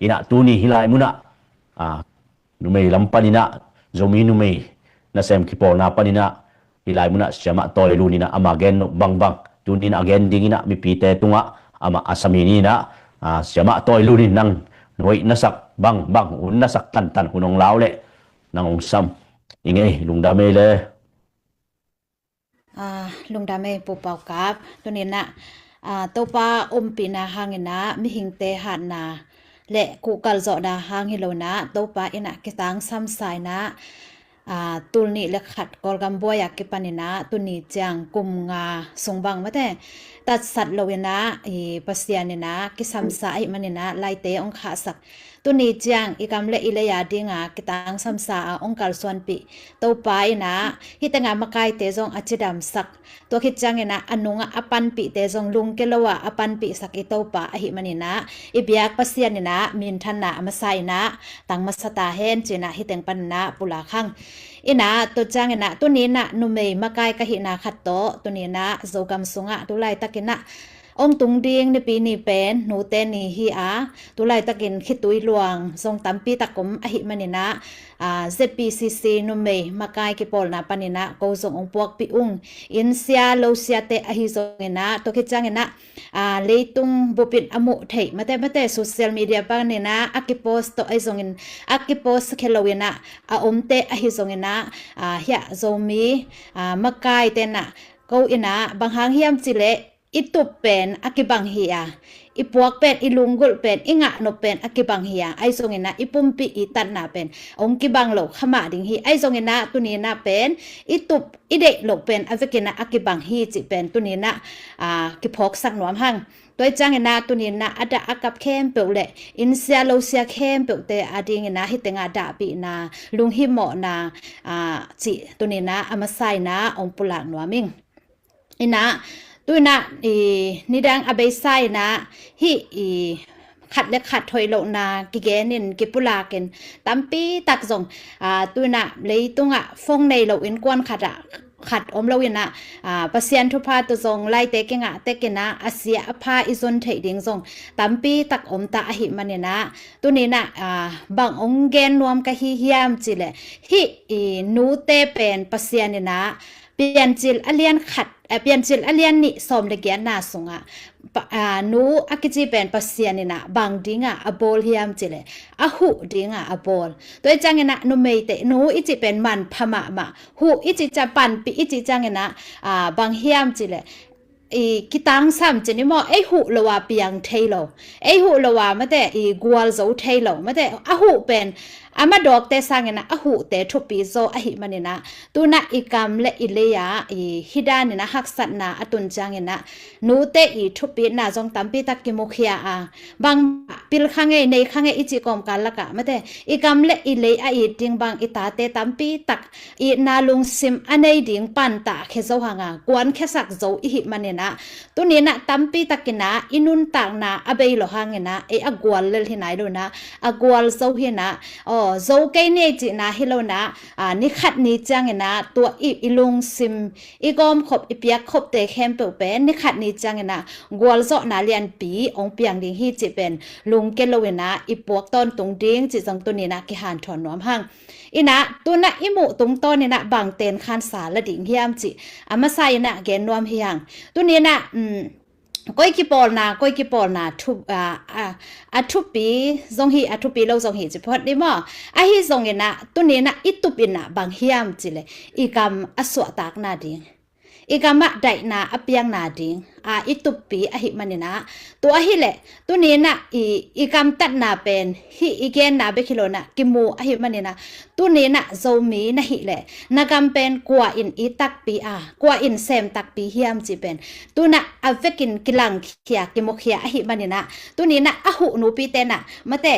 ina tuni hilai muna numei lampanina zomi numei na sem kipol na panina hilai muna siama tole lunina amagen bang bang tunin again dingina mi pite tunga ama asamini na siama tole lunin nang noi nasak bang bang un nasak tan tan hunong laule nang sam ingei lungdame le lungdame pu pau kap tunina topa pina hangina mi hingte hanna le ku kalzo na hangilona topa ina kitang samsai na tulni le khat kolgam boya ke panina tuni chang kum nga songbang mate tat sat lowena pasianina ki samsa ai manina laite ong kha sak tuni chang ikam le ileya dinga kitang samsa ong kal swan pi to pai na hitanga makai te jong achidam sak to khit changena anunga apan pi te jong lung ke lowa apan pi sak i to pa hi manina ibyak pasianina min thanna amasai na tang masata hen china hiteng panna pula khang ina to changena tunina numei makai ka hi na khatto tunina zogam sunga tulai takina ông tung điên ni pi ni pen nu te ni hi tu lai takin khitui luang song tampi takum a hi manina ZPCC nu me makai ki pol na panina ko zong ong puak pi in sia lo sia te a hi zongena to ki changena leitung bupin amu thei mate social media panina akipost to ai zongin akipost khelowina omte a hi zongena hya zomi makai te na ko ina banghang hiam chile itup pen akibang hiya ipuak pen ilunggul pen inga no pen akibang hiya ai songena ipumpi itan na pen ong kibang lo khama ding hi ai songena tunina pen itup ide lo pen avekena akibang hi chi pen tunina kipok sak nuam hang toy changena tunina ada akap khem peule in sia lo sia khem peute adingena hitenga da pi na lunghi mo na chi tunina amasai na ong pulak nuaming ina tuina nidang abay sai na hi khat le khat thoi lo na kigenin kipulakin tampi tak zong tuina leitunga phong nei lo in kwan khat om lo ina pasien thu pha tu zong lai te kenga te kena asia apha izon thei ding zong tampi tak om ta hi manina tunina bang ong gen nuam ka hi hiam chile hi nu te pen pasianina pian chil alian khat pian chil alian ni som le gyan na sunga nu akichi pen pasianina bang dinga abol hiam chile ahu dinga abol toy changena nu meite nu ichi pen man phama ma hu ichi cha pan pi ichi changena bang hiam chile kitang sam chini mo hu lowa piang thailo hu lowa mate gwal zo thailo mate ahu pen ama dok te sangena ahu te thupi zo ahi manina tuna ikam le ileya hidani na haksat na atun changena nu te thupi na jong tampi tak ki mukhia bang pil khange nei khange ichi kom kalaka mate ikam le ile ting bang itate tampi tak na lung sim anei ding pan ta khe zo hanga kwan khesak zo hi manina tunina tampi takina inun tak na abei lo hangena agwal lel hinai lo na agwal zo hina zo kai ne chi na hilona ni khat ni changena to ilung sim igom khop ipiak khop te khem pe pen ni khat ni changena gwal zo na lian pi ong piang ding hi chi pen lung ke lowena ipuak ton tung ding chi jang tunina ki han thon nom hang ina tuna imu tung ton ina bang ten khan sa la ding hiam chi ama sai na gen nom hiang tunina koi ki pol na thupi zong hi thupi lo zong hi chi phot ni mo hi zong ina tunina itupina bang hiam chile ikam aswa tak na ding ikama dai na apiang na ding itupi hi manina to hi le tunina ikam tat na pen hi igen na be khilona kimu hi manina tunina zomi na hi le nagam pen kwa in itak pi kwa in sem tak pi hiam chi pen tuna avekin kilang khia kimokhia hi manina tunina ahu nu pi te na mate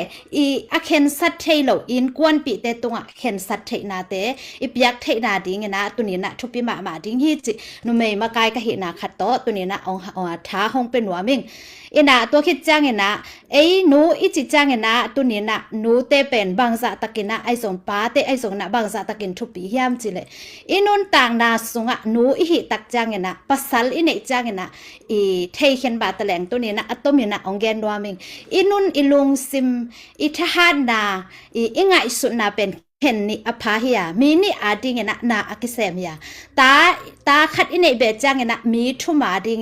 akhen sat thailo in kwan pi te tunga khen sat thei na te ipyak thei na ding na tunina thupi ma ding hi chi nu mei makai ka hi na khat to tunina องท้าห้องเป็นหัวมิงอินะตัวคิดจ้างเงินนะหนูอีจิจ้างเงินนะตัวนี้นะหนูเตเป็นบางสะตะกินนะไอส่งป้าเตไอส่งนะบางสะตะกินทุบปียามจิเลยนุ่นต่างนาสุงะหนูอีหิตักจ้างเงินนะปัสสัลเนจ้างเงินนะเทเข็นบาตะแหลงตัวนี้นะอัตโตมีนะองแกนดัวมิงนุ่นลุงซิมทหารนาไงสุนาเป็นเห็นนี่อภาหิยามีนี่อาดิงนาอักิเซมยาตาขัดอินเบจังมีทุมาดิง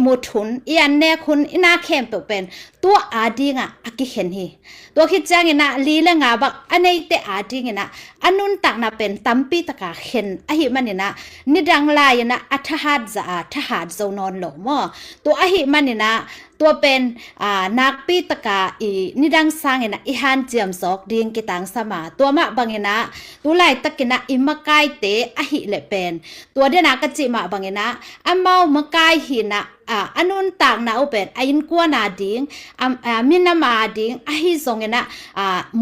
มุทุนอันเนคุณนาเข้มเป็นตัวอาดิงอักิเห็นฮีตัวคิดจังลีเลงาบักอันนี้เตอาดิงอันนุนตักนาเป็นตัมปีตะกาเห็นอหิมันนิดังลายอัทหัดจะทหารโซนอนหลงมอตัวอหิมันตัวเป็นนักปีตะกานิดังสร้างฮันเจียมซอกดิงกิตังสมาตัวมะบังตัวไล่ตะกิอิมะกายเตอหิเลเป็นตัวเดนากจิมะบังอัมเมามะกายหินะอันนุนต่างนาอุเป็นอินกัวนาดิงมินามาดิงหิซง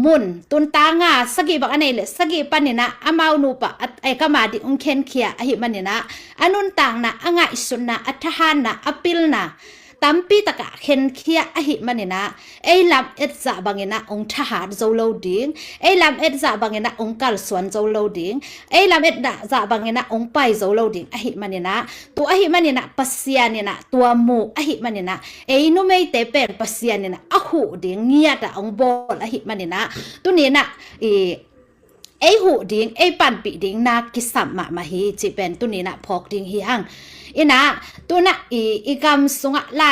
มุนตุนตางาสกิบักอันนี้เลยสกิปันอามานูปะกมาดิอุงเคนเคียอหิมันอันนุนต่างนะอ่างอิสุนะอัทหานะอปิลนะตัมปีตะกะเข็นเคียอหิมันลำเอ็ดจะบังองทหารโจโลดิงลำเอ็ดจะบังองกัลสวนโจโลดิงลำเอ็ดจะบังองไปโจโลดิงอหิมันตัวอหิมันปัสยานตัวมูอหิมันนุไม่เตเป็นปัสยานอหูดิงเงียดองบอลอหิมันตัวนี้หูดิงปันปีดิงนากิสัมมาฮีจีเป็นตัวนี้พอกดิงฮีหังตัวกำสงะไล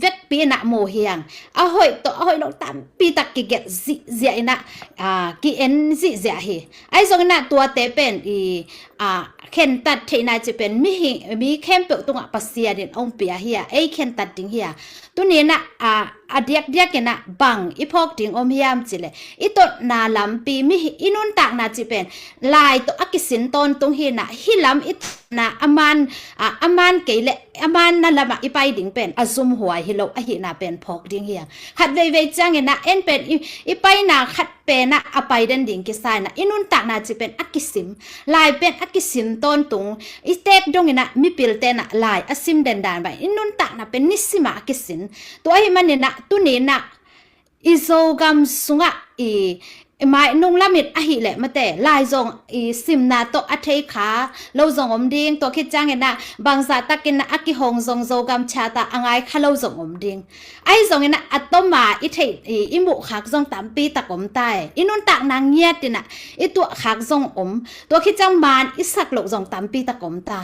เวกปีโมเฮียงหอยลงตามปีตักกิเกจิเจียกิเอ็นจิเจียฮีไอสงตัวเตเป็นเข็นตัดเทนายจะเป็นมีเข้มเปลือกตรงปัสเซียดินองเปียเฮียเข็นตัดดิงเฮียตัวนี้เดียกบังพอกดิงอมเฮียมจิเลตัวนาลำปีมีนุนตักนาจะเป็นลายตัวอักษินตนตรงเฮียฮิลำนาอามันเกลอามันนั่นละมาไปดิงเป็นอซุมหัวฮิโลอหินาเป็นพอกดิงเฮียขัดเวจังเป็นไปนาขัดเป็นไปเดินดิงกิสายนุนตักนาจะเป็นอักษิมลายเป็นอักษิมต้นตุงเตกดงมีปิลเตนลายอซิมเดนดานไปนุนตักนาเป็นนิสิมาอักษินตัวไอ้มันตัวนี้โซกัมสุงะไม่นุ่งละมิดอหิเละมาแต่ลายจงซิมนาโตอัเทขาเราจงอมดิงตัวคิดจังบางสาตะกินอักิหงจงโซกัมชาตาอ่างไอข้าเราจงอมดิงไอจงอัตโตมาเทมุขักจงตามปีตะกอมตายนุนตักนางเงียดตัวขักจงอมตัวคิดจังมานสักโลจงตามปีตะกอมตา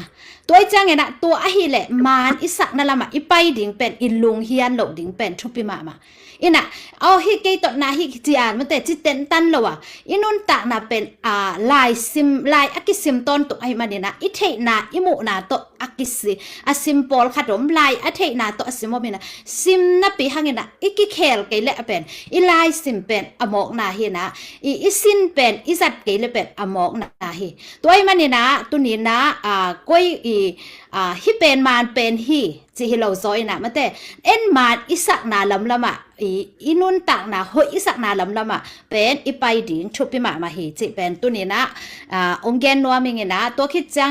ตัวจังตัวอหิเละมานสักนั่นละมาไปดิงเป็นลุงเฮียนโลดิงเป็นทุปิมาเอาฮิเกตนาฮิจีอาร์มันแต่จิตเต้นตันเลยว่ะนุนตักนาเป็นลายซิมลายอักิซิมต้นตัวไอ้มันเทนามุนาตัวอักิซิซิมพอลขัดมลายเทนาตัวซิมว่าซิมนับปีหังกิเคลเกลเลเป็นลายซิมเป็นอมอกนาเฮซินเป็นจัดเกลเลเป็นอมอกนาเฮตัวไอ้มันตัวนี้ก้อยฮิเป็นมานเป็นฮีจีฮิโลโซยมันแต่มานสักนาลำละมานุนตักนาหอยสักนาลำละมาเป็นไปดิงชุบปีมาฮีจีเป็นตัวนี้องเกนนัวมิงตัวคิดจัง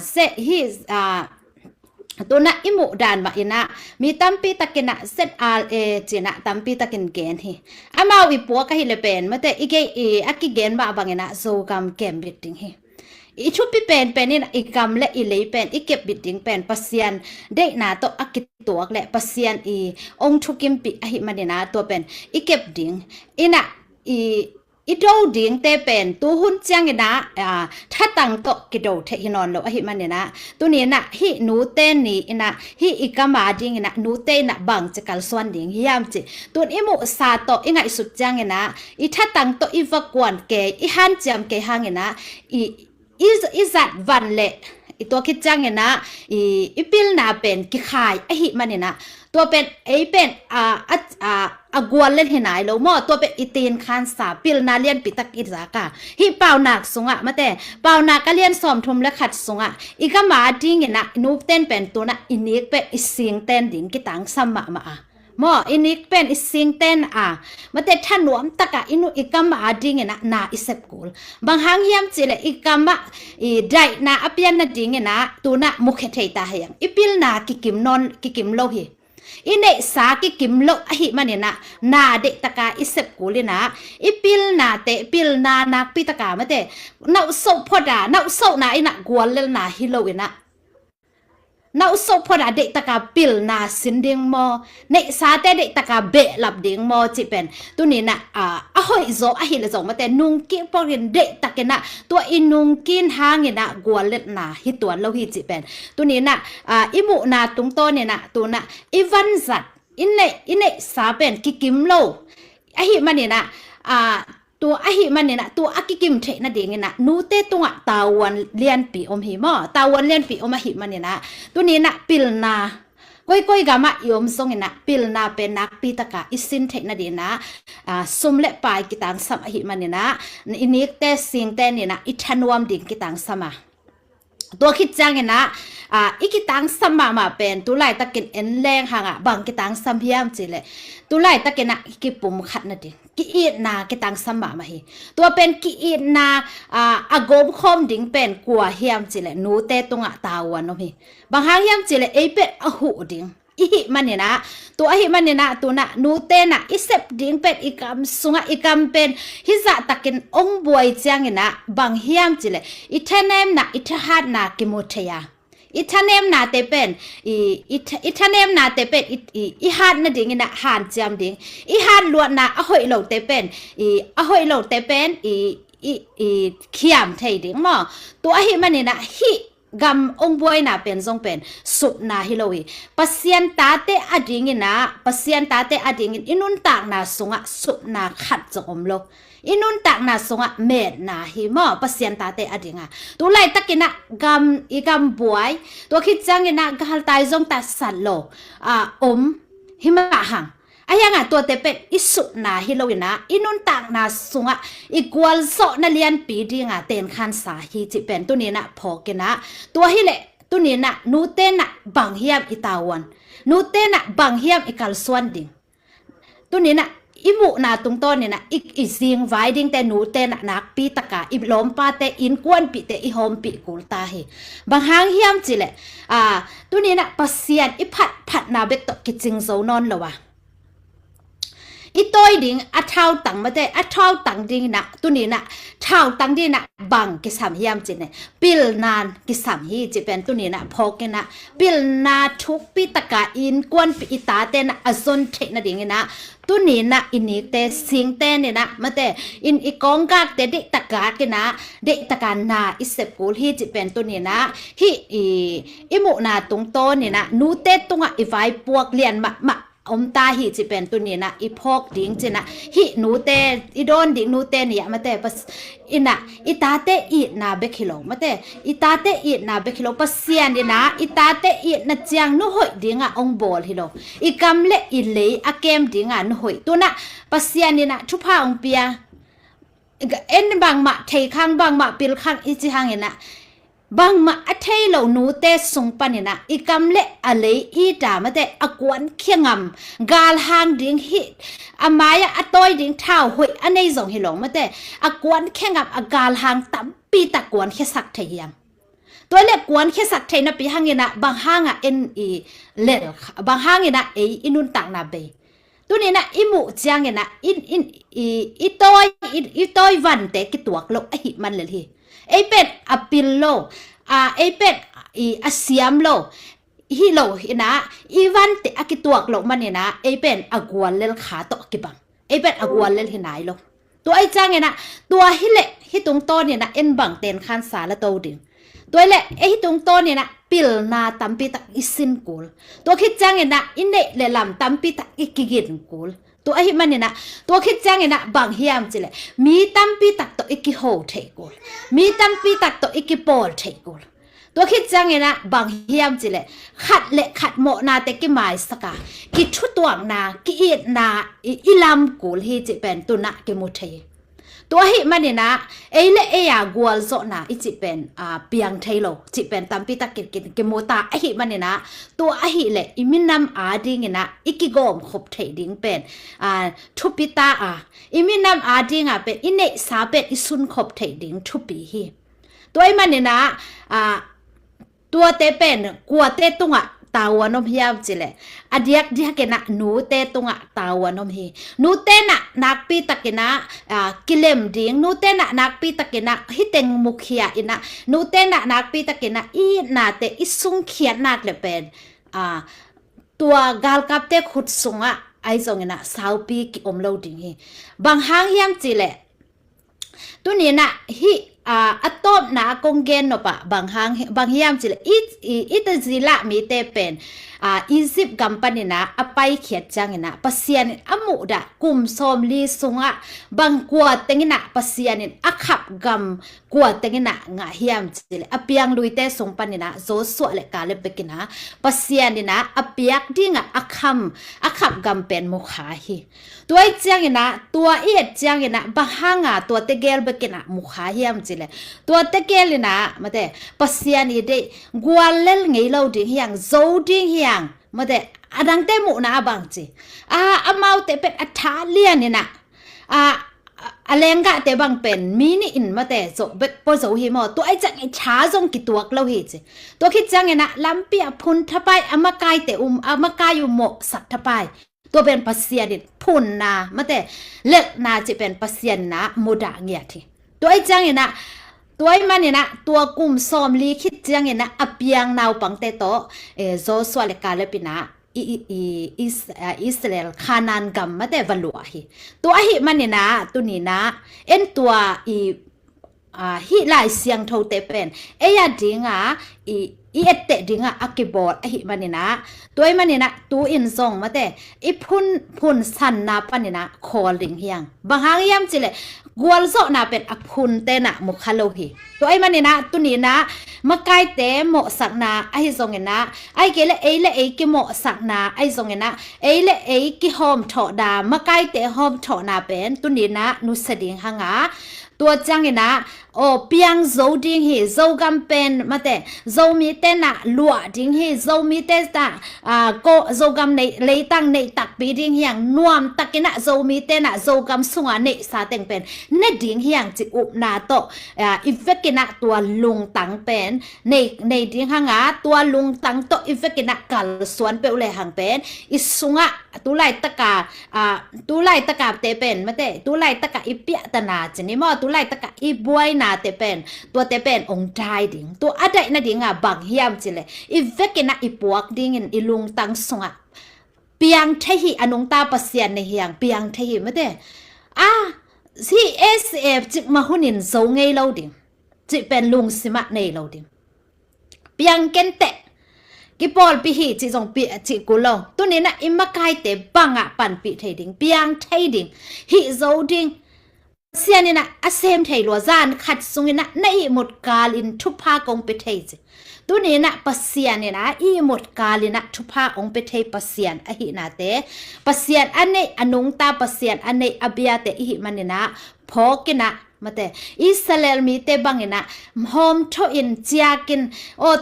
เซฮีตัวมุดานมามีตัมปีตะกินเซตจีตัมปีตะกินเกนฮีมาวิปัวก็ฮิเลเป็นมันแต่อักกิเกนบางโซกัมเกมบิดดิงฮีชุบปีเป็นกำและเลยเป็นเก็บบิดดิงเป็นปัสยันได้นาตัวอักิตัวและปัสยันองทุกิมปีอหิมันตัวเป็นเก็บดิงโดดิงเตเป็นตัวหุ่นจังถ้าตั้งโตกิโดเทหินอนโลอหิมันตัวนี้ฮินูเตนี่ฮิกามาดิงนูเตบังจะกัลสวนดิงยามจิตัวมุซาโตไงสุดจังถ้าตั้งโตวักวนเกฮันจำเกหังจัดวันเละตัวคิดจังปิลนาเป็นกิขายอหิมันตัวเป็นเป็นกวนเล่นเห็นไหนแล้วมอตัวเป็นตีนคันสาปิลนาเลียนปิตักอิสากาฮิเป่าหนักสงมาแต่เป่าหนักก็เลียนสอมทุมและขัดสงก็มาดิ้งนูเต้นเป็นตัวอินิกเป็นสิงเต้นดิ้งกิตังสัมมา มออินิกเป็นอิสิงเต้นมาแต่ท่านหลวมตะกะอินุอิกามมาดิ่งนะนาอิเซปกูลบางหางยามจิเลอิกามมาได้นาอเปียนนะดิ่งนะตัวนะมุขเทตาเฮียงอิปิลนากิกิมนอนกิกิมโลหิอินเนสากิกิมโลอหิมันเนี่ยนะนาเดตะกาอิเซปกูลนะอิปิลนาเตปิลนานักปิตะกามาแต่นาอุศพอดานาอุศนาอินะกวนเลนาฮิโลวินะนาอุศพอดาเดตะกาปิลนาสินดิงมอเนสาเตเดตะกาเบลับดิงมอจิเป็นตัวนี้นะหอยโซอหิเลโซมาแต่นุงกิปอรินเดตะกนะตัวอินุงกินหางเนี่ยนะกวนเลนาฮิตัวเราฮิจิเป็นตัวนี้นะอิมุนาตุงโตเนี่ยนะตัวนะอีวันซัดอินเนสาเป็นกิกิมโลอหิมันเนี่ยนะตัวอหิมันเนี่ยนะตัวอากิกิมเทนะเด้งนะนูเตตุงตาวันเลียนปีอมหิมอตาวันเลียนปีอมหิมันเนี่ยนะตัวนี้นะปิลนาก้อยกามะยมทรงนะปิลนาเป็นนักปีตะกาอิสินเทนะเดนะสมเล็ปายกิตังสัมอหิมันเนี่ยนะอินิกเตสิงเตเนี่ยนะอิทันวมดิ่งกิตังสัมตัวคิดจังเนี่ยนะอีกิตังสัมมาเป็นตัวไล่ตะกินเอ็นแรงห่างบางกิตังสัมพิยามจิเลตัวไล่ตะกินนะกิปุ่มขัดนะดิกิอีนากิตังสัมมามาฮีตัวเป็นกิอีนาอากบคอมดิ่งเป็นกัวเฮียมจิเลนูเตตุงตาวันnoฮีบางหางเฮียมจิเลเป็ดอหูดิ่งอีหิมันเนี่ยนะตัวหิมันเนี่ยนะตัวน่ะนูเตน่ะอิเซปดิ่งเป็ดอีกำสุงอีกำเป็นฮิจะตะกินองบวยเจียงเนี่ยนะบางเฮียมจิเลอิทเนมน่ะอิทหัดน่ะกิโมเทียอิทเนมนาเตเป็นอิทเนมนาเตเป็นอีฮันนะดิ่งนะฮันจำดิ่งอีฮันล้วนนะอหอยโลเตเป็นอหอยโลเตเป็นเขียมเทดิ่งมอตัวหิมันเนี่ยนะฮิกำองบวยนะเป็นทรงเป็นสุดนาฮิโลวีปัสยันตาเตอดิ่งนะปัสยันตาเตอดิ่งอินุนตากนาสุงะสุดนาขัดจอมโลอินุนตักนาสงะเมดนาฮิมอปัสยันตาเตอดิงะตัวไล่ตะกินะอีกำบวยตัวคิดจังกินะกาลตายจงตัดสันโลหิมะหังอายังตัวเตเป็ดอิสุนาฮิโลวินะอินุนตักนาสงะอีกวลโซนาเลียนปีดิงะเต็นคันสาฮิจิเป็นตัวนี้นะพอกินะตัวฮิเลตัวนี้นะนูเตนะบังเฮียมอิตาวันนูเตนะบังเฮียมอิกัลสวนดิงตัวนี้นะอิมุนาตุงต้นเนี่ยนะอีสิงไว้ดิ้งแต่หนูเตนะนักปีตะกาอีล้มป้าแต่อินกวนปีแต่อีโฮมปีกูตาเฮบางหางเฮียมจิเลตัวนี้นะปัสยันอีผัดนาเบตกิจิงโซนอนละวะอีตัวดิ่งอัดเท้าตังมาแต่อัดเท้าตังดิ่งนะตัวนี้นะเท้าตังดิ่งนะบังกิสามเฮียมจิเนี่ยปิลนานกิสามฮีจิเป็นตัวนี้นะพอกันนะปิลนาทุกปีตะกาอินกวนปีตาเตนะอซนเทนะดิ่งนะตัวนี้นะอินิเตสิงเตเนี่ยนะมาแต่อินอีกองกากแต่เด็กตะกากันนะเด็กตะการนาอิเซปกูลฮีจิเป็นตัวนี้นะฮีอิมุนาตรงโตเนี่ยนะนูเตตุงอีไฟปวกเลียนมาอมตาหิจิเป็นตัวนี้นะอีพอกดิ่งจินะหินูเตอีโดนดิ่งนูเตเนี่ยมาแต่ปัสอินะอีตาเตอีนาเบคิโลมาแต่อีตาเตอีนาเบคิโลปัสเซียนเนี่ยนะอีตาเตอีนะเจียงนุหอยดิ่งอ่ะองบอลฮิโลอีกำเละอีเลยอาเกมดิ่งอ่ะนุหอยตัวน่ะปัสเซียนเนี่ยนะทุพาองเปียเอ็นบางมาเทข้างบางมาปิลข้างอีจิหางเนี่ยนะบางมาอัทเหล่านูเตสงปันเนี่ยนะอีกำเละอะไรอีดามาแต่อากวนเขียงำกาลหางดิ่งฮิอามายะอตอยดิ่งเท้าหอยอันในส่งให้หลงมาแต่อากวนเขียงำอากาลหางตั้มปีตะกวนแค่สักเทียงตัวเล็กกวนแค่สักเทียนปีหางเนี่ยนะบางหางอ่ะเอ็นเล็กบางหางเนี่ยนะอินุนตักนาเบตัวนี้นะอิมุจางเนี่ยนะอีตอยวันเตกิตัวกลกไอหิมันเลยทีเป็ดอปิลโลเป็ดอาเซียมโลฮิโลนะอีวันเตอกิตัวกลกมันเนี่ยนะเป็นอากวนเลลขาตอกิบังเป็นอากวนเลลหินายโลตัวไอจางเนี่ยนะตัวฮิเลฮิตรงต้นเนี่ยนะเอ็นบังเตนคันสาละโตดิ่งตัวเละฮิตรงต้นเนี่ยนะปิลนาตัมปิตักอิสินกูลตัวคิดจางเนี่ยนะอินเดเลลำตัมปิตักอิกิกินกูลตัวไอ้มันเนี่ยนะตัวคิดจังเนี่ยนะบางเฮียมจิเลมีตั้มปีตักตัวอีกโหเทกูลมีตั้มปีตักตัวอีกปอลเทกูลตัวคิดจังเนี่ยนะบางเฮียมจิเลขัดเละขัดโมนาเตกิหมายสกากิชุดตัวนากิเอ็ดนาอีลำกูลฮีจิเป็นตัวนะกิมุเท ตัวหิมันเนี่ยนะเอเล่เอยากวลโซนะอิจิเป็นเปียงไทโลจิเป็นตัมปิตากิโมตาไอหิมันเนี่ยนะตัวไอหิเล่อิมินนำดิ่งนะอิกิโกมขบไทดิ่งเป็นทุปิตาอิมินนำดิ่งเป็นอินเนสาเป็นอิสุนขบไทดิ่งทุปีฮีตัวไอมันเนี่ยนะตัวเตเป็นกัวเตตุงตาวันนมเฮียจิเลอดียกเกนะหนูเตตุงตาวันนมฮีหนูเตนะนักปีตะเกนะกิเลมดิ่งหนูเตนะนักปีตะเกนะฮิเตงมุขยาอินะหนูเตนะนักปีตะเกนะอีนาเตอิสุงเขียนนักเลเป็นตัวกาลกับเตขุดสุงไอซงนะสาวปีกิอมโลดิ่งฮีบางหางเฮียมจิเลตัวนี้นะฮิอัตโตนะกงเกนนปะบางเฮียมจิเลอิตจิละมีเตเป็นอียิปต์กัมปานินะอไปเขียดจังนะปัสยานิอมุดะกุมซอมลีสุงบางกัวเตงินะปัสยานิอขับกัมกัวเตงินะงะเฮียมจิเลอเปียงลุยเตสงปานินะโซสวเลกาเลเปกินะปัสยานินะอเปียกดิงอขับกัมเป็นมุขาฮีตัวไอจังนะตัวเอียดจังนะบางหางตัวเตเกลเบกินะมุขาเฮียมจิเลตัวเตเกลนะมาเตปัสยานิเดกัวเลลไงเราดิเฮียงโซดิเฮียมาเดอดังเตมุนะบางจีอามาเตเป็นอัฐาเลียนี่นะเลงกะเตบังเป็นมินิอินมาเตโซเบปโซฮิมอตัวไอจังไอชาจงกิตัวเราฮิจีตัวคิดจังไงนะลำเปียพุนทบายอามากายเตอามากายอยู่หมกสัตทบายตัวเป็นปัสยาดิพุนนามาเตเล็กนาจะเป็นปัสยานะโมดาเงียทีตัวไอจังไงนะตัวไอ้มันเนี่ยนะตัวกุมซอมลีคิดจังเนี่ยนะอเปียงนาวปังเตโตโซสวาเลกาเลปินะอิสราเอลคานันกัมมาแต่วัลัวฮีตัวไอ้มันเนี่ยนะตัวนี้นะเอ็นตัวฮิไลเสียงโทเตเป็นยาดิงเอเตดิงอากิบอลไอ้มันเนี่ยนะตัวไอ้มันเนี่ยนะตัวอินซองมาแต่พุนสันนาปันเนี่ยนะคอลิงเฮียงบางหางยามจิเลกัวลโซนาเป็นอพุนเตนะมุขโลหีตัวไอ้มันเนี่ยนะตัวนี้นะมาไกเตโมสักนาไอ้ซองเนี่ยนะไอ้เกลเอกิโมสักนาไอ้ซองเนี่ยนะเอกิหอมถอดามาไกเตหอมถอนาเป็นตัวนี้นะนุสดิงหางตัวจังเนี่ยนะเปียงโซดิงฮีโซกัมเป็นมาแต่โซมีเตนะลัวดิงฮีโซมีเตนะก็โซกัมในเลยตั้งในตักปีดิงเฮียงนวมตักกินะโซมีเตนะโซกัมสุงในสาเต็งเป็นเนดิงเฮียงจิอุบนาโตอีเฟกินะตัวลุงตังเป็นในดิงหางตัวลุงตังโตอีเฟกินะกัลสวนเปอุเลหังเป็นอิสุงตุไลตะกาเตเป็นมาแต่ตุไลตะกาอีเปียตนาจนี่มอตุไลตะกาอีบวยนาเตเป็นตัวเตเป็นองใจดิงตัวอะไรนะดิงบางเฮียมจิเลอีเวกินะอีปวกดิงอีลุงตังสงเปียงเทหิอนุงตาปัสยานในเฮียงเปียงเทหิมาแต่ซีเอสเอฟจิมาหุนินโซไงเราดิจิเป็นลุงสิมะในเราดิเปียงเกนเตกิปอลปีฮีจิจงปีจิกุลงตัวนี้นะอิมะไกเตบังปันปีเทดิงเปียงเทดิงฮิโซดิงเสียนี่นะอาเซมเทลัวจานขัดสุงนะในหมดกาลินทุพากงไปเทจิตัวนี้นะปัสเซียนนี่นะอีหมดกาลินะทุพาองไปเทปัสเซียนอหินาเตปัสเซียนอันนี้อนุงตาปัสเซียนอันนี้อเบียเตอิหิมันนี่นะพอกินะมาแต่อิสราเอลมีเตบังนะโฮมโทอินเจียกิน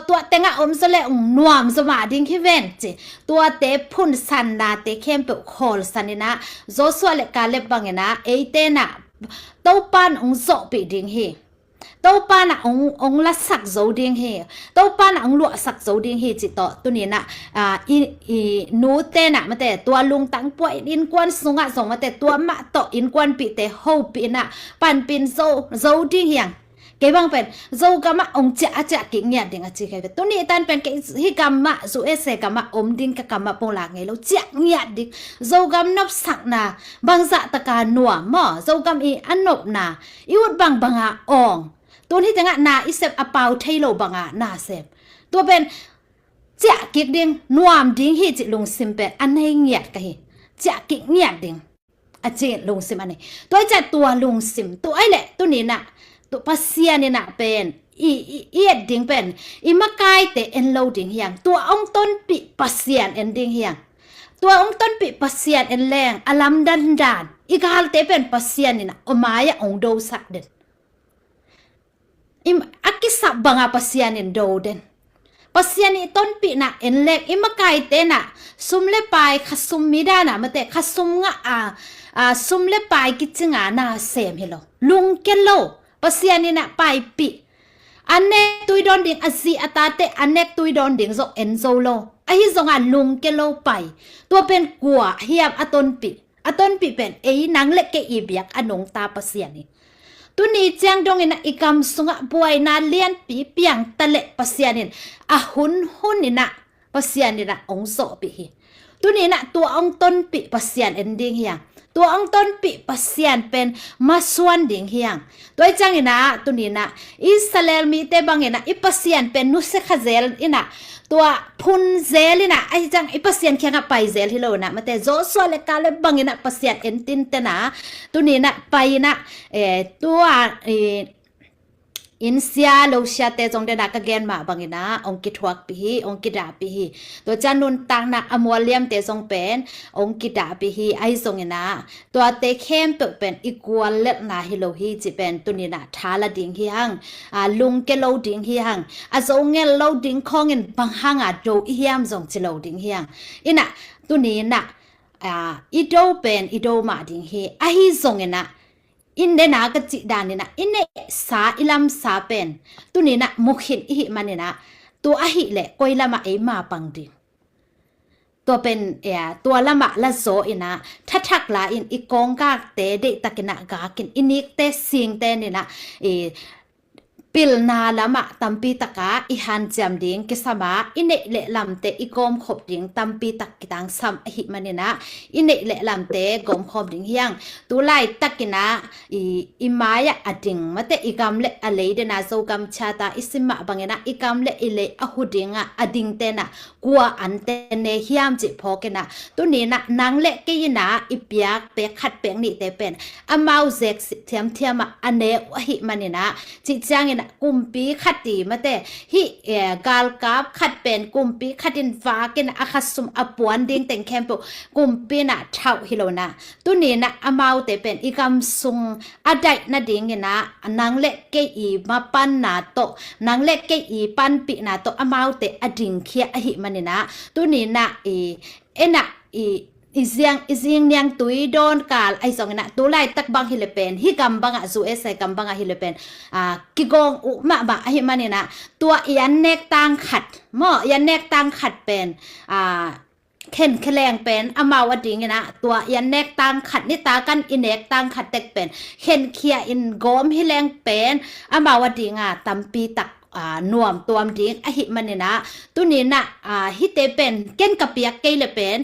ตัวเตงะอมสเลงนวมสมาดิงคิเวนจิตัวเตพุนสันนาเตเข้มเปโคลสันนี่นะโซสวเลกาเลบังนะเอเตนะเต้าปานองโซปีดิงเฮเต้าปานองละสักโซดิงเฮเต้าปานองลวสักโซดิงเฮจิตต่อตัวนี้นะนูเตนะมาแต่ตัวลุงตั้งป่วยอินกวนสุงะส่งมาแต่ตัวมะต่ออินกวนปีแต่โฮปีนะปันปินโซดิงเฮียงเก็บบังเป็นโซกามะองจะกิงเนี่ยดิงอจิเคเป็นตัวนี้ตันเป็นเกฮิกามะสุเอเซกามะอมดิงกะกามะปงลาไงเราจะเนี่ยดิโซกามนบสักนาบางสะตะกาหนัวหม้อโซกามอีอันนบนาอีวุดบางองตัวที่จะงะนาอิเซบอเปาไทโลบางนาเซบตัวเป็นจะกิกดิงนวมดิงฮิจิลุงซิมเป็นอันให้เงียดกะฮิจะกิกเงียดดิงอจิลุงซิมอันนี้ตัวจะตัวลุงซิมตัวไอ้แหละตัวนี้นะตัวปัสเซียนี่นะเป็นเอียดดิงเป็นอีมะกายเตเอ็นโลดิงเฮียงตัวองต้นปีปัสเซียนเอ็นดิงเฮียง ตัวองต้นปีปัสยานเอ็นแรงอลัมดันดานอีกาลเตเป็นปัสยานนี่นะอมายะองโดสักเด่นอิมอากิสับบางาปัสยานเอ็นโดเด่นปัสยานนี่ต้นปีนะเอ็นแรงอิมากายเตนะซุมเลปายขซุมมิดานะมาเตขซุมงะซุมเลปายกิจงานาเซมเฮโลลุงเกโลปัสยานนี่นะปายปีอันเนกตุยดอนดิ่งอาซีอาตาเตอันเนกตุยดอนดิ่งโซเอ็นโซโลไอฮิซงอันลุงเกโลไปตัวเป็นกัวเฮียบอตนปีเป็นเอ้ยนังเล็กเกอีเบียกอนงตาปัสยานี่ตัวนี้แจ้งดงอินะอีกำสุงะบวยนาเลียนปีเปียงตะเละปัสยานินอะหุนนี่นะปัสยานินะองโซปีฮีตัวนี้นะตัวองต้นปีปัสยานเอ็นดิ้งเฮียงตัวองต้นปีปัสยานเป็นมาส่วนดิ่งเฮียงตัวจังอินะตัวนี้นะอิสราเอลมีเตบังอินะอิปัสยานเป็นนุสขเซลอินะตัวพุนเซลินะไอจังอิปัสยานแค่งไปเซลฮิโลนะมาแต่โจสวเลกาเลบังอินะปัสยานเอ็นตินเตนะตัวนี้นะไปนะตัวอินเซียโลเชียเตจงเดนักเกนมาบังอินะองกิทวักปีฮีองกิดาปีฮีตัวจันนุนตังนักอมัวเลียมเตจงเป็นองกิดาปีฮีไอจงอินะตัวเตเข้มเป็นอีกวลเล็ดนาฮิโลฮีจิเป็นตุนินะทาลดิ่งฮีหังลุงเกโลดิ่งฮีหังจงเงลโลดิ่งคองอินบังหังโดอียามจงจิโลดิ่งฮีหังอินะตุนินะอีโดเป็นอีโดมาดิ่งฮีไอจงอินะอินเดนากจิดานินะอินเนสาอิลัมสาเป็นตัวนี้นะมุขินอิหิมันนะตัวอหิเละกอยละมาเอมาปังดิตัวเป็นตัวละมาละโซอินะทักลาอินอีกองกากเตเดตะกินะกากินอินิกเตสิงเตนี่นะปิลนาละมาตัมปีตะกาอิฮันจำดิ่งกิสมาอินเนเลลำเตอีกอมขบดิ่งตัมปีตะกิตังซัมหิมันนี่นะอินเนเลลำเตกอมขบดิ่งเฮียงตุไลตะกินะอิมายะอดิ่งมาเตอีกำเลอเลเดนะโซกัมชาตาอิสิมะบังเงนะอีกำเลอิเลอหุดิ่งอดิ่งเตนะกัวอันเตเนเฮียมจิพอกันนะตุนี้นะนางเลกิยนะอิเปียกเปขัดเปียงนี่เตเป็นอมาวเซกเทียมอันเนวหิมันนี่นะจิจังกุมปีขัดตีมาแต่ฮิกาลกาบขัดเป็นกุมปีขัดดินฟ้ากินอาคัสุมอปวนดิ่งแต่งแคมปุกุมปีน่ะเท่าฮิโลนะตัวนี้นะอมาวแต่เป็นอีกำซุงอดัยนะดิ่งนะนางเล็กเกอีมาปันนาโตนางเล็กเกอีปันปีนาโตอมาวแต่อดิ่งเคียอหิมันนี่นะตัวนี้นะนะอิเซียงเนียงตุยโดนกาลไอสองนะตุไลตักบังฮิเลเปนฮิกัมบังอะซูเอสไอกัมบังอะฮิเลเปนกิกงอุมาบะฮิมันนี่นะตัวยันเนกตังขัดหม้อยันเนกตังขัดเป็นเข็นแคลงเป็นอมาวดิ่งนะตัวยันเนกตังขัดนิตากันอินเนกตังขัดเต็กเป็นเข็นเคียอินโกมฮิแรงเป็นอมาวดิ่งตัมปีตักนวมตัวมดิ่งอหิมันนี่นะตัวนี้นะฮิเตเป็นเก่นกับเปียกเกลเป็น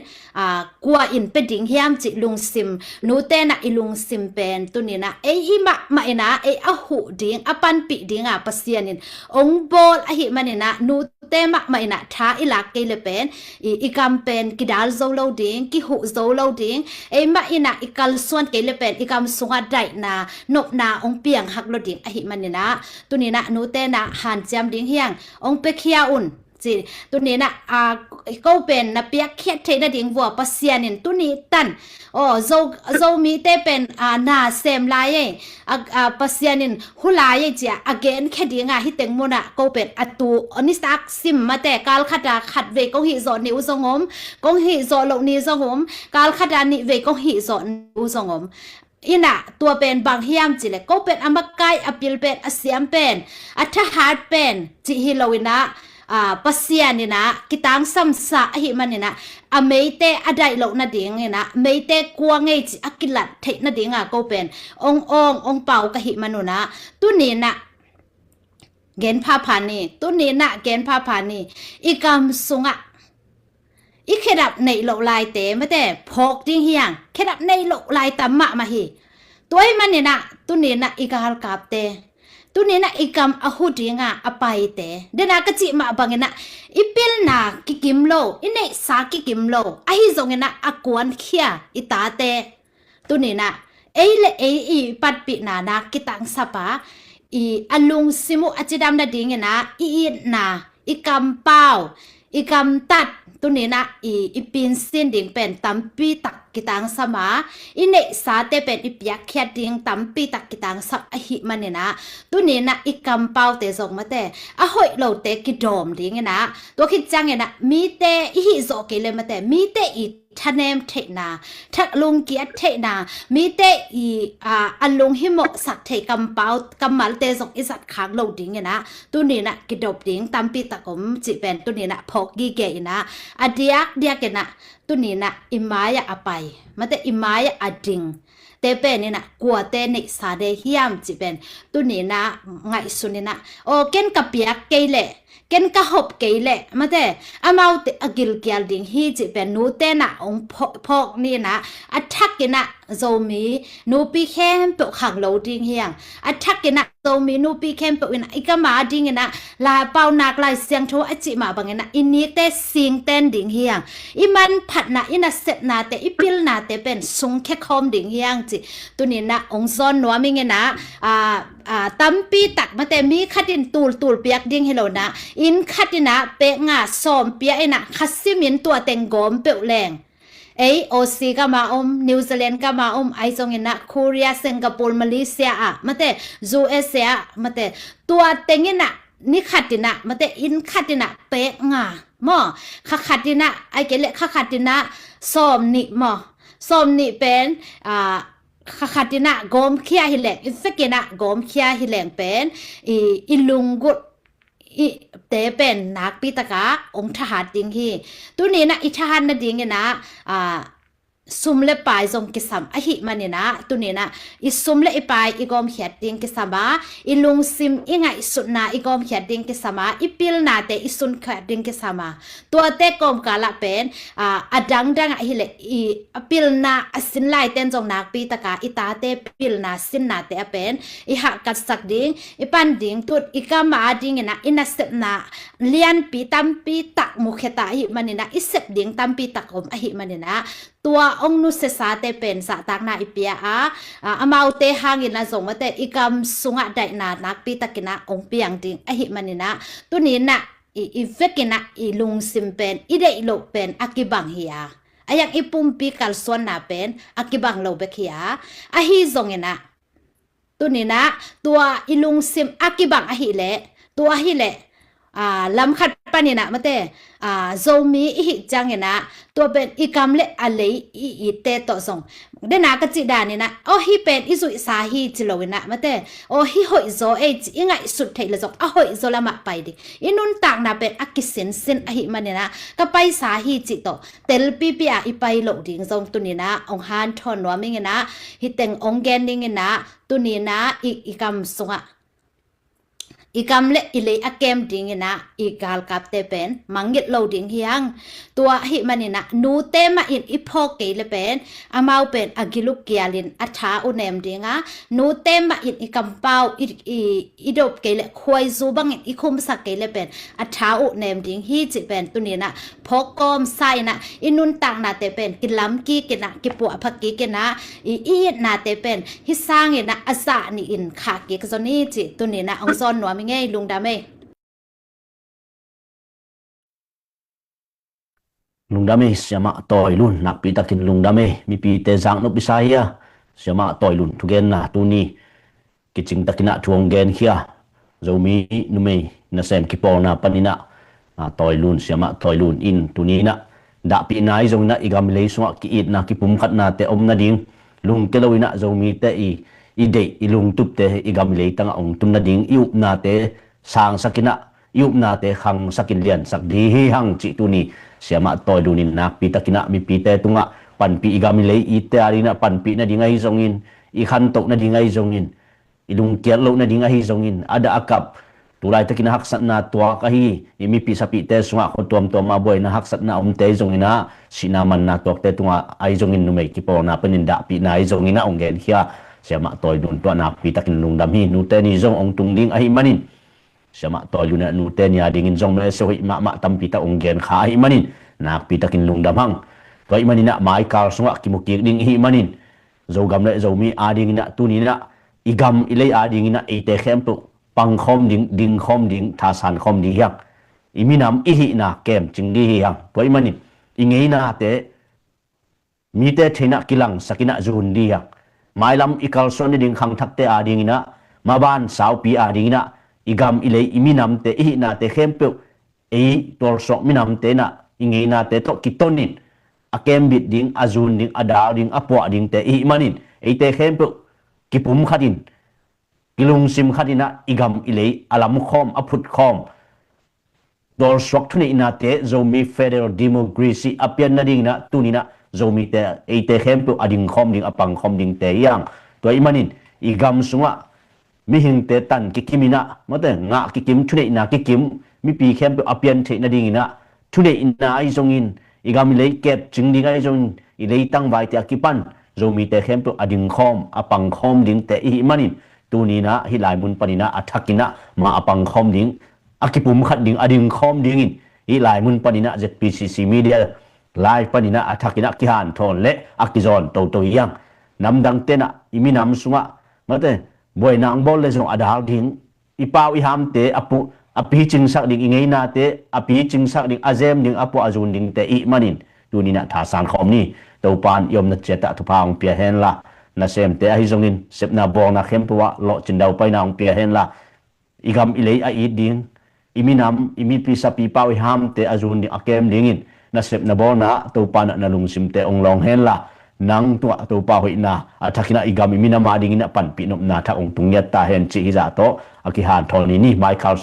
กัวอินเป็นดิ่งเฮียมจิลุงซิมนูเตนะอิลุงซิมเป็นตัวนี้นะหิมะมาเอนะอหุดิ่งอปันปีดิ่งปัสยานินองบอลอหิมันนี่นะนูเตมะมาเอนะท้าอิลักเกลเป็นอีกำเป็นกิดาลโซโลดิ่งกิหุโซโลดิ่งมาเอนะอีกัลส่วนเกลเป็นอีกำสงไดนานบนาองเปียงหักโลดิ่งอหิมันนี่นะตัวนี้นะนูเตนะหันจำดิ่งเฮียงองเปเคียอุนจีตัวนี้นะก็เป็นนะเปียกเคียดเทนะดิ่งวัวปัสยานินตัวนี้ตันโซมีเตเป็นนาเซมลายปัสยานินหุลายจีagain แค่ดิ่งฮิตเต็งมุนะก็เป็นตูอนิสักซิมมาแต่กาลขัดขัดเวกงหิโซนิวสงมกงหิโซโลนีสงมกาลขัดนิเวกงหิโซนิวสงมอินะตัวเป็นบางเฮียมจิเลก็เป็นอมกายอปิลเป็นอเสียมเป็นอัทหารเป็นจิฮิโลวินะปัสยานี่นะกิตังสัมสะหิมันนี่นะเมยเตอได้โลนาดิ่งนี่นะเมยเตกวงไงจิอกิลัดเทนาดิ่งก็เป็นองเป่ากะหิมันนะตุนี้นะเกณฑ์พาพานี่ตุนี้นะเกณฑ์พาพานี่อีกำสุงะอีเคดับในโลลายเตไม่แต่พกดิ่งเฮียงเคดับในโลลายตามมาฮีตัวมันนี่นะตุนี้นะอีกาลกาบเตตัวนี้นะอีกำอหุดิ่งอไปเตเดนักจิมาบังนะอีพิลนากิกิมโลอินเนสากิกิมโลไอฮิซงนะอกวนเคียอิตาเตตัวนี้นะเลอีปัดปินานากิตังสปาอลุงซิมุอจิดามนาดิ่งนะนาอีกำเป้า อีกำตัดตัวนี้นะอีปีนสิ้นดิ่งเป็นตั้มปีตักกิตังสมาอีเนสาเตเป็นอีเปียกแค่ดิ่งตั้มปีตักกิตังสักอหิมันเนี่ยนะตัวนี้นะอีกำเป้าเตะส่งมาแต่อะหอยเราเตะกิดอมดิ่งนะตัวคิดจังเนี่ยนะมีเตอีหิโซกิเลยมาแต่มีเตอีท่านเนมเทนาทักลุงเกียรเทนามีเตอีอันลุงหิมสักเทกำเป้ากำมัลเตส่งอีสัตขางเราดิ่งเนี่ยนะตัวนี้นะกิดอบดิ่งตั้มปีตักผมจิเป็นตัวนี้นะพกกีเกยนะอเดียกนะตัวนี้นะอิมายะอไปมาแต่อิมายะอดิงเตเป็นนี่นะกลัวเตนิสาเดฮิยามจิเป็นตัวนี้นะไงสุนี่นะโอเก็นกับเปียกเกยเล่เก็นกะหบเกยเล่มาแต่อามาเตอกิลเกียลดิงฮีจิเป็นนูเตนะองพอกนี่นะอัทักกินะโซมีนูปีเข้มเปขังโลดิงเฮียงอัทักกินะโซมีนูปีเข้มเปวินะอีกมาดิงนะลาเป้านักลายเสียงโทอจิมาบังนะอินนี้เตสิงเต้นดิงเฮียงอีมันผัดนะอินะเสร็จนะเตอีปิลนะเตเป็นสุงแค่คอมดิงเฮียงจิตัวนี้นะองซอนนัวมิงนะตั้มปีตักมาแต่มีขัดินตูลเปียกดิงเฮโลนะอินขัดินะเปะงาซ้อมเปียกนะคัสซิมินตัวเต็งกอมเปะแรงโอซีก็มานิวซีแลนด์ก็มาไอซงอินะเกาหลีสิงคโปร์มาเลเซียมาแต่ยูเอสมาแต่ตัวเต็งนะนี่ขัดินะมาแต่อินขัดินะเปะงาหมอขัดินะไอเกลขัดินะซ้อมนี่หมอซ้อมนี่เป็นขัดินะกอมเขียหิแหลงอิสกินะกอมเขียหิแหลงเป็นอิลุงกุดเตเป็นนักปีตกาองค์ทหารดิงฮีตัวนี้นะอิทหารนะดิงนะซุมเลปายทรงกิสัมอหิมันเนี่ยนะตัวนี้นะอิซุมเลปายอีกอมเขียดดิงกิสมาอิลุงซิมอีไงสุดนาอีกอมเขียดดิงกิสมาอีปิลนาเตอิสุนเขียดดิงกิสมาตัวเตกอมกาละเป็นอดังอหิเลอีปิลนาสินไลเต้นจงนักปีตกาอิตาเตปิลนาสินนาเตเป็นอีหักกัดสักดิงอีปันดิงตุดอีกามาดิงนะอินัสนาเลียนปีตัมปีตักมุขตาอหิมันเนี่ยนะอิเสดิงตัมปีตักอมอหิมันเนี่ยนะตัวองนุเสสาเตเป็นสาตักนาอิเปียอามาเตหางินนะส่งมาเตอีกำสุงะไดนานักปีตะกินะองเปียงดิงอหิมันนี่นะตัวนี้นะอีเวกินะอีลุงซิมเป็นอีเดอิโลเป็นอากิบังเฮียอายังอีปุ่มปีกัลส่วนนาเป็นอากิบังโลเบกเฮียอาฮิซงเงนะตัวนี้นะตัวอีลุงซิมอากิบังอหิเลตัวอหิเลลำขัดปานี่นะมาเตโซมีอีจังเงนะตัวเป็นอีกำเละอะไรอีเตต่อส่งเดนากจิดานี่นะโอฮิเป็นอิสุสาฮีจิโลวินะมาเตโอฮิหอยโซจิอิงไงสุดเทเลยจงหอยโซละมาไปดิอินุนต่างนาเป็นอักิสินสินอหิมันนี่นะก็ไปสาฮีจิโตเตลปีปีอีไปโลดิงทรงตัวนี้นะองฮันทอนว่ามิงนะฮิเต็งองแกนดิงนะตัวนี้นะอีกำสงะอีกำเละอิเลอเกมดิงนะอีกาลกับเตเป็นมังเกตโลดิงเฮียงตัวหิมันนี่นะนูเตมาอินอีพอกเกลเป็นอามาเป็นอากิลุกเกียลินอัฐาอุเนมดิงะนูเตมาอินอีกำเป้าอีดบเกลควยซูบังอีคุมสักเกลเป็นอัฐาอุเนมดิงฮีจิเป็นตัวนี้นะพกกอมไซนะอินุนต่างนาเตเป็นกิลำกีกินะกิปัวพักกีกินะอีนาเตเป็นฮิสร้างนะอาสานี่อินขากิกซอนี่จิตัวนี้นะองซอนหนัวมิง่ายลุงดาเมลุงดาเมเสียมาต่อยลุนนักปีตะกินลุงดาเมมีปีเตจังนบิสายะเสียมาต่อยลุนทุกเกนนะตัวนี้กิจิงตะกินะทวงเกนเฮียจะมีนุเมนะเซมกิปอนะปนินะต่อยลุนเสียมาต่อยลุนอินตัวนี้นะดาปีนายจงนะอีกามิเลสวะกิอิดนะกิปุ่มขัดนะเตอมนะดิงลุงเตลวินะจะมีเตอีเดอีลุงตุบเตอีกามิเลตังองตุนนะดิงอิวนะเตสางสักินะยุบนาเตขังสักินเลียนสักดีหังจิตุนีเสียมาต่อยดูนินนักปีตะกินะมีปีเตตุงะปันปีอีกามิเลยอีเตอารีนะปันปีนะดิงไงซงอินอีขันตกนะดิงไงซงอินอีลุงเกียรโลนะดิงไงซงอินada akap tulaiตะกินะฮักสัตนาตัวกะฮีอีมีปีสปีเตสุงะคนตัวมาบ่อยนะฮักสัตนาเตซงอินะสินามันนะตัวเตตุงะไอซงอินนุเมกิปอนะปนินดาปีนะไอซงอินะองเกนเฮียเสียมาต่อยดูตัวนักปีตะกินลุงดำฮีนูเตนี่ซงองตุงดิงไอmanin sama to yuna nuten ya dingin zong me so ma tam pita onggen khai manin nak pita kin lung damhang to manina mai kal sunga kimuki ding hi manin zo gam le zo mi ading na tunina igam ilei ading na ite khempu pang khom ding khom ding thasan khom ding yak iminam ihi na kem chingdi yang toy manin ingei na te mi te thina kilang sakina zundi yang mailam ikal son ding khang thak te ading ina maban sau pi ading ina igam ile iminam te ihi na te khempe e tor sok minam te na ingei na te to kitonin akem bit ding azun ding ada ding apwa ding te ihi manin e te khempe kipum khatin kilung sim khatina igam ile alam khom aput khom dor sok thuni ina te zomi federal democracy apian na ding na tunina zomi te e te khempe ading khom ding apang khom ding te yang to imanin igam sunga mi hing te tan kikimina mate nga kikim thune ina kikim mi pi khempe apian the na ding ina thune ina ai zongin igam ile kep chingding ai zong ile tang vai te akipan zomi te khempe ading khom apang khom ding te imanin tunina hilai mun panina athakina ma apang khom ding akipum khat ding ading khom ding in hilai mun panina ZPCC media live panina athakina kihan thon le akizon to yang namdang tena iminam sunga mate boy nang bol le jong adal ding ipau iham te apu api ching sak ding ingei na te api ching sak ding azem ding apu azun ding te i manin tunina thasan khom ni to pan yom na cheta thupang pia hen la na sem te hi zongin sepna bong na khempuwa lo chindau pai na ong pia hen la igam ilei a i ding iminam imi pi sa pi pau ham te azun ding akem dingin na sepna bong na to pan na lung sim te ong long hen la nang tua to pa hoi na athakina igam iminam ading ina pan pi nom na tha ong tung ya ta hen chi hi za to akihan thol ni Michael